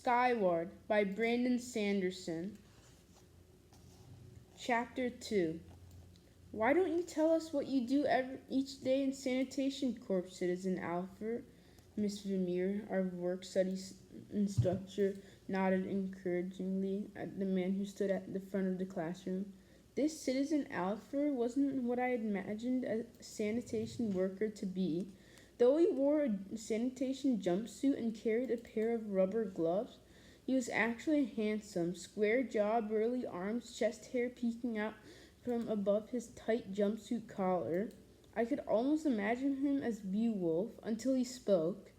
Skyward by Brandon Sanderson. Chapter 2. Why don't you tell us what you do each day in Sanitation Corps, Citizen Alfred? Miss Vermeer, our work studies instructor, nodded encouragingly at the man who stood at the front of the classroom. This Citizen Alfred wasn't what I had imagined a sanitation worker to be. Though he wore a sanitation jumpsuit and carried a pair of rubber gloves, he was actually handsome, square jaw, burly arms, chest hair peeking out from above his tight jumpsuit collar. I could almost imagine him as Beowulf until he spoke.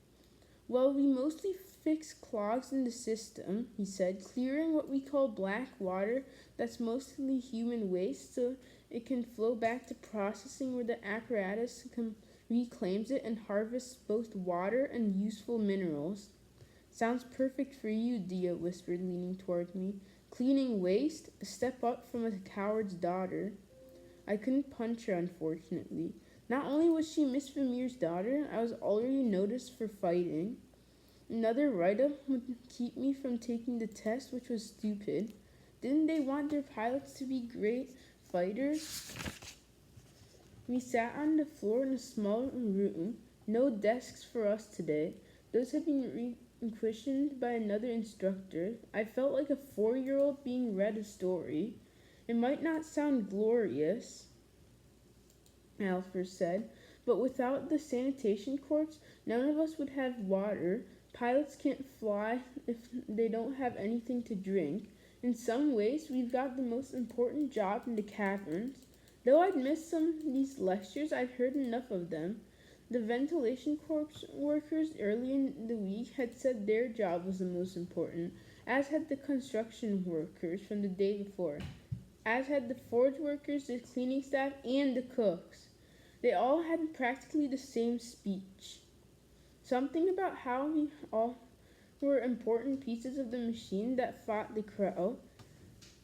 Well, we mostly fix clogs in the system, he said, clearing what we call black water that's mostly human waste so it can flow back to processing where the apparatus reclaims it and harvests both water and useful minerals. Sounds perfect for you, Dia whispered, leaning toward me. Cleaning waste? A step up from a coward's daughter. I couldn't punch her, unfortunately. Not only was she Miss Vermeer's daughter, I was already noticed for fighting. Another write-up would keep me from taking the test, which was stupid. Didn't they want their pilots to be great fighters? We sat on the floor in a small room. No desks for us today. Those had been requisitioned by another instructor. I felt like a 4-year-old being read a story. It might not sound glorious, Alfred said, but without the sanitation corps, none of us would have water. Pilots can't fly if they don't have anything to drink. In some ways, we've got the most important job in the caverns. Though I'd missed some of these lectures, I'd heard enough of them. The ventilation corps workers early in the week had said their job was the most important, as had the construction workers from the day before, as had the forge workers, the cleaning staff, and the cooks. They all had practically the same speech. Something about how we all were important pieces of the machine that fought the crow.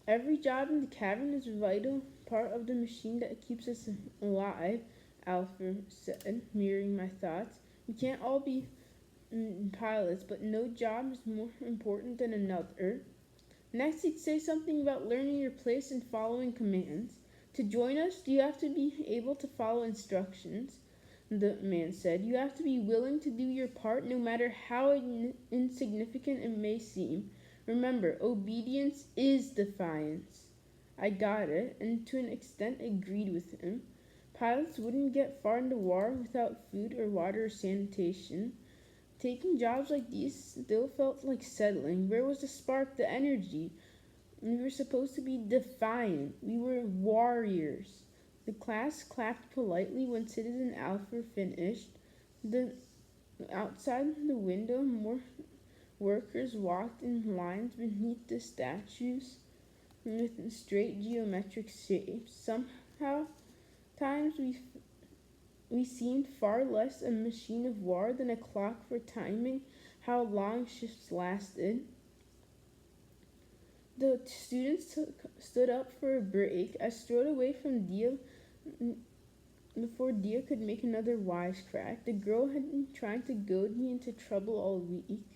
Every job in the cavern is a vital part of the machine that keeps us alive, Alfred said, mirroring my thoughts. We can't all be pilots, but no job is more important than another. Next, he'd say something about learning your place and following commands. To join us, you have to be able to follow instructions, the man said. You have to be willing to do your part no matter how insignificant it may seem. Remember, obedience is defiance. I got it, and to an extent agreed with him. Pilots wouldn't get far in the war without food or water or sanitation. Taking jobs like these still felt like settling. Where was the spark, the energy? We were supposed to be defiant. We were warriors. The class clapped politely when Citizen Alfred finished. Outside the window, more workers walked in lines beneath the statues with straight geometric shapes. Somehow, times we seemed far less a machine of war than a clock for timing how long shifts lasted. The students stood up for a break. I strode away from Dia before Dia could make another wisecrack. The girl had been trying to goad me into trouble all week.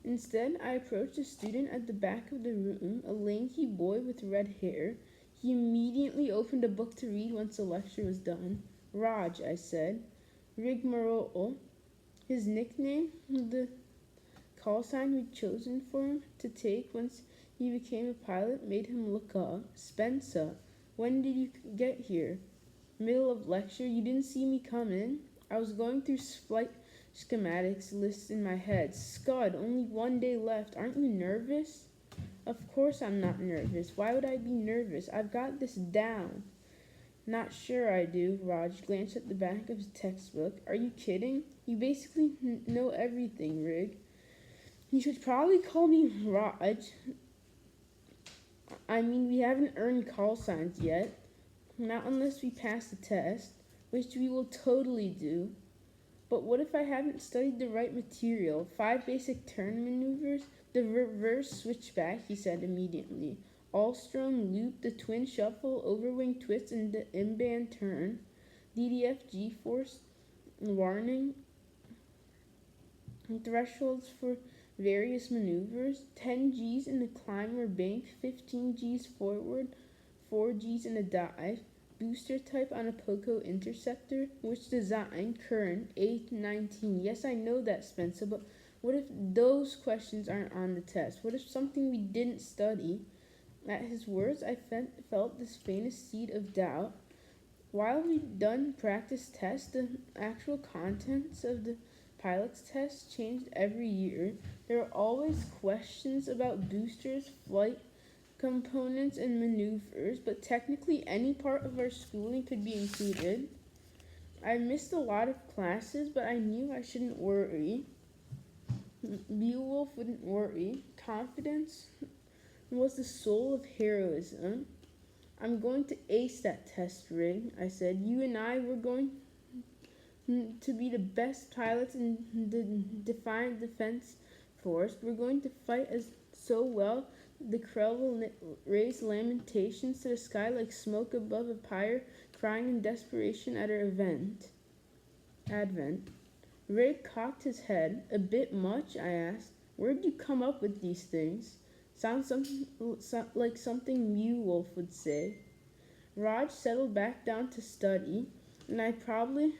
Instead, I approached a student at the back of the room, a lanky boy with red hair. He immediately opened a book to read once the lecture was done. Raj, I said. Rigmarole. His nickname, the call sign we'd chosen for him to take once he became a pilot, made him look up. Spencer, when did you get here? Middle of lecture. You didn't see me come in? I was going through flight schematics lists in my head. Scud, only 1 day left. Aren't you nervous? Of course I'm not nervous. Why would I be nervous? I've got this down. Not sure I do. Raj glanced at the back of his textbook. Are you kidding? You basically know everything, Rig. You should probably call me Raj. I mean, we haven't earned call signs yet. Not unless we pass the test, which we will totally do. But what if I haven't studied the right material? 5 basic turn maneuvers? The reverse switchback, he said immediately. All-strom loop, the twin shuffle, overwing twist, and the in-band turn. DDF G-force warning. Thresholds for various maneuvers, 10 Gs in a climb or bank, 15 Gs forward, 4 Gs in a dive, booster type on a Poco Interceptor, which design, current, 819. Yes, I know that, Spencer, but what if those questions aren't on the test? What if something we didn't study? At his words, I felt this faintest seed of doubt. While we'd done practice tests, the actual contents of the pilot's test changed every year. There were always questions about boosters, flight components, and maneuvers, but technically any part of our schooling could be included. I missed a lot of classes, but I knew I shouldn't worry. Beowulf wouldn't worry. Confidence was the soul of heroism. I'm going to ace that test, Rig, I said. You and I were going to be the best pilots in the Defiant Defense Force. We're going to fight as so well the Krell will raise lamentations to the sky like smoke above a pyre, crying in desperation at our advent. Rig cocked his head. A bit much, I asked. Where'd you come up with these things? Sounds like something Beowulf would say. Raj settled back down to study, and I probably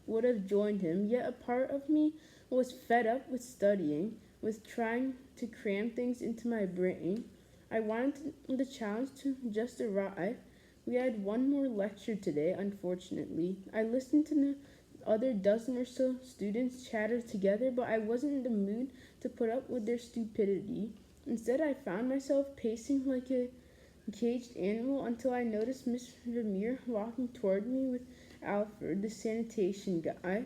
would have joined him, yet a part of me was fed up with studying, with trying to cram things into my brain. I wanted the challenge to just arrive. We had one more lecture today, unfortunately. I listened to the other dozen or so students chatter together, but I wasn't in the mood to put up with their stupidity. Instead, I found myself pacing like a caged animal until I noticed Miss Vermeer walking toward me with Alfred, the sanitation guy.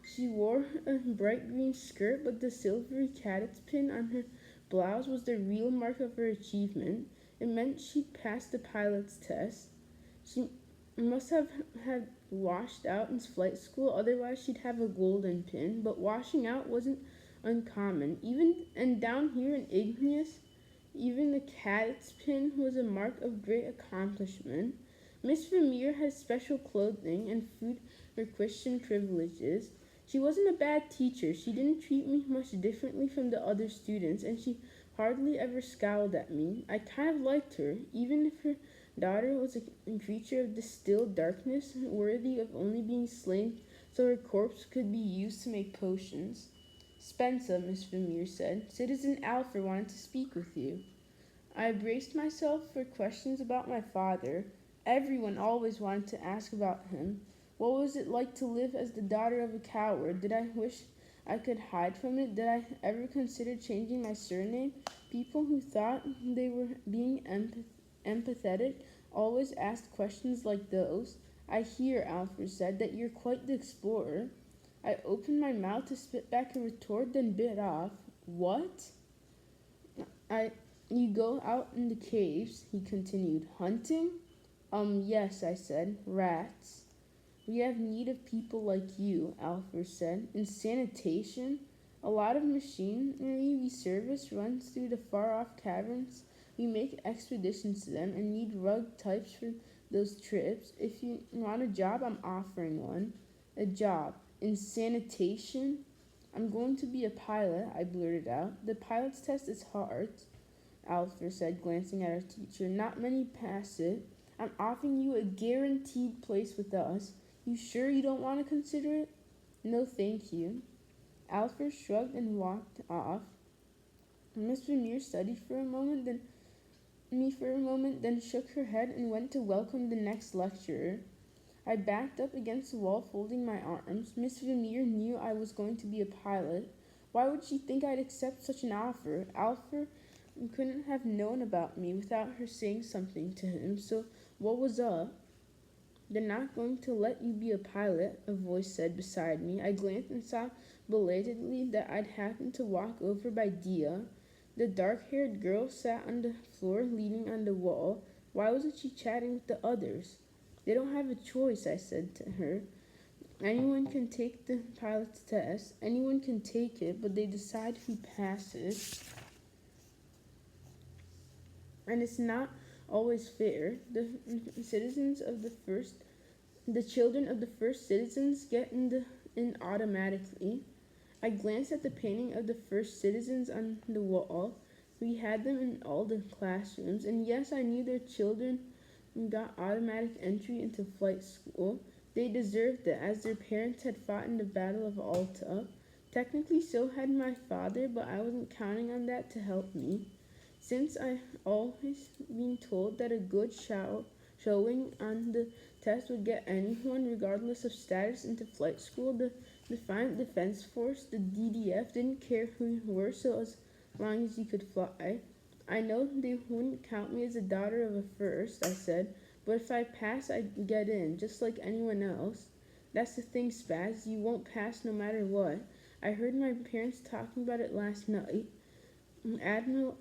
She wore a bright green skirt, but the silvery cadet's pin on her blouse was the real mark of her achievement. It meant she'd passed the pilot's test. She must have had washed out in flight school, otherwise she'd have a golden pin, but washing out wasn't uncommon. And down here in Igneous, even the cadet's pin was a mark of great accomplishment. Miss Vermeer had special clothing and food requisition privileges. She wasn't a bad teacher. She didn't treat me much differently from the other students, and she hardly ever scowled at me. I kind of liked her, even if her daughter was a creature of distilled darkness, worthy of only being slain so her corpse could be used to make potions. Spencer, Miss Vermeer said, Citizen Alfred wanted to speak with you. I braced myself for questions about my father. Everyone always wanted to ask about him. What was it like to live as the daughter of a coward? Did I wish I could hide from it? Did I ever consider changing my surname? People who thought they were being empathetic always asked questions like those. I hear, Alfred said, that you're quite the explorer. I opened my mouth to spit back a retort, then bit off. What? You go out in the caves, he continued. Hunting? Yes, I said. Rats. We have need of people like you, Alfred said. In sanitation, a lot of machinery we service runs through the far-off caverns. We make expeditions to them and need rug types for those trips. If you want a job, I'm offering one. A job. In sanitation? I'm going to be a pilot, I blurted out. The pilot's test is hard, Alfred said, glancing at our teacher. Not many pass it. I'm offering you a guaranteed place with us. You sure you don't want to consider it? No, thank you. Alfred shrugged and walked off. Miss Vermeer studied for a moment, then shook her head and went to welcome the next lecturer. I backed up against the wall, folding my arms. Miss Vermeer knew I was going to be a pilot. Why would she think I'd accept such an offer? Alfred couldn't have known about me without her saying something to him, so what was up? They're not going to let you be a pilot, a voice said beside me. I glanced and saw belatedly that I'd happened to walk over by Dia. The dark-haired girl sat on the floor leaning on the wall. Why wasn't she chatting with the others? They don't have a choice, I said to her. Anyone can take the pilot's test. Anyone can take it, but they decide who passes. And it's not always fair. The children of the first citizens get in automatically. I glanced at the painting of the first citizens on the wall. We had them in all the classrooms, and yes, I knew their children got automatic entry into flight school. They deserved it, as their parents had fought in the Battle of Alta. Technically, so had my father, but I wasn't counting on that to help me. Since I always been told that a good showing on the test would get anyone, regardless of status, into flight school, the Defiant Defense Force, the DDF, didn't care who you were so as long as you could fly. I know they wouldn't count me as a daughter of a first, I said, but if I pass, I'd get in, just like anyone else. That's the thing, Spaz, you won't pass no matter what. I heard my parents talking about it last night. Admiral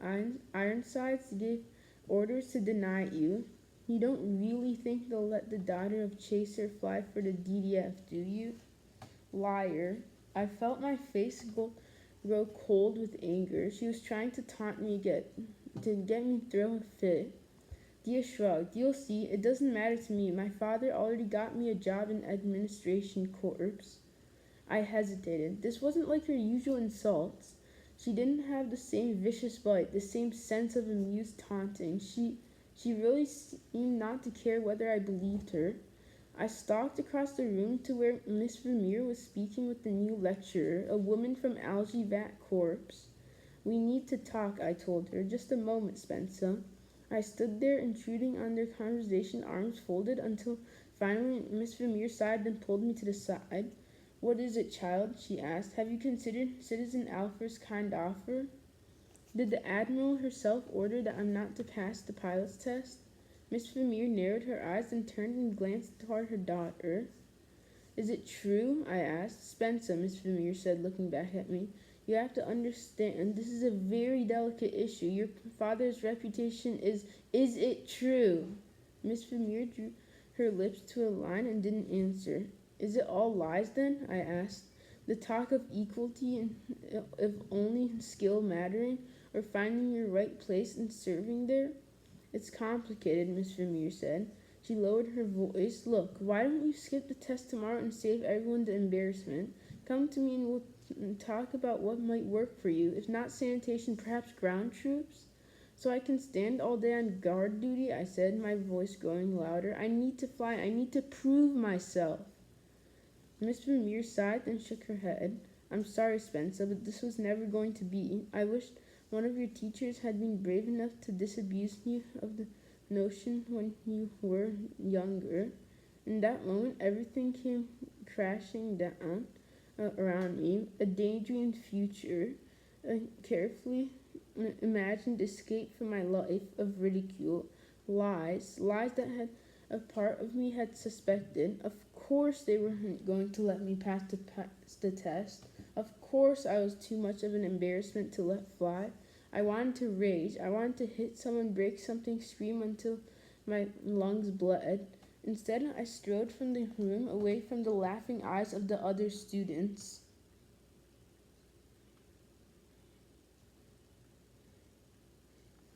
Ironsides gave orders to deny you. You don't really think they'll let the daughter of Chaser fly for the DDF, do you? Liar. I felt my face grow cold with anger. She was trying to taunt me to get me throw a fit. Dia shrugged. You'll see, it doesn't matter to me. My father already got me a job in administration corps. I hesitated. This wasn't like her usual insults. She didn't have the same vicious bite, the same sense of amused taunting. She really seemed not to care whether I believed her. I stalked across the room to where Miss Vermeer was speaking with the new lecturer, a woman from Algae Vat Corps. We need to talk, I told her. Just a moment, Spencer. I stood there, intruding on their conversation, arms folded, until finally Miss Vermeer sighed and pulled me to the side. What is it, child? She asked. Have you considered Citizen Alpher's kind offer? Did the Admiral herself order that I'm not to pass the pilot's test? Miss Vermeer narrowed her eyes and turned and glanced toward her daughter. Is it true? I asked. Spencer, Miss Vermeer said, looking back at me. You have to understand, this is a very delicate issue. Your father's reputation is it true? Miss Vermeer drew her lips to a line and didn't answer. Is it all lies then? I asked. The talk of equality and of only skill mattering, or finding your right place and serving there? It's complicated, Miss Vermeer said. She lowered her voice. Look, why don't you skip the test tomorrow and save everyone the embarrassment? Come to me and we'll talk about what might work for you. If not sanitation, perhaps ground troops? So I can stand all day on guard duty, I said, my voice growing louder. I need to fly. I need to prove myself. Miss Vermeer sighed and shook her head. I'm sorry, Spencer, but this was never going to be. I wished one of your teachers had been brave enough to disabuse you of the notion when you were younger. In that moment, everything came crashing down around me. A daydreamed future, a carefully imagined escape from my life of ridicule, lies that had a part of me had suspected. Of course they weren't going to let me pass the test. Of course I was too much of an embarrassment to let fly. I wanted to rage. I wanted to hit someone, break something, scream until my lungs bled. Instead, I strode from the room, away from the laughing eyes of the other students.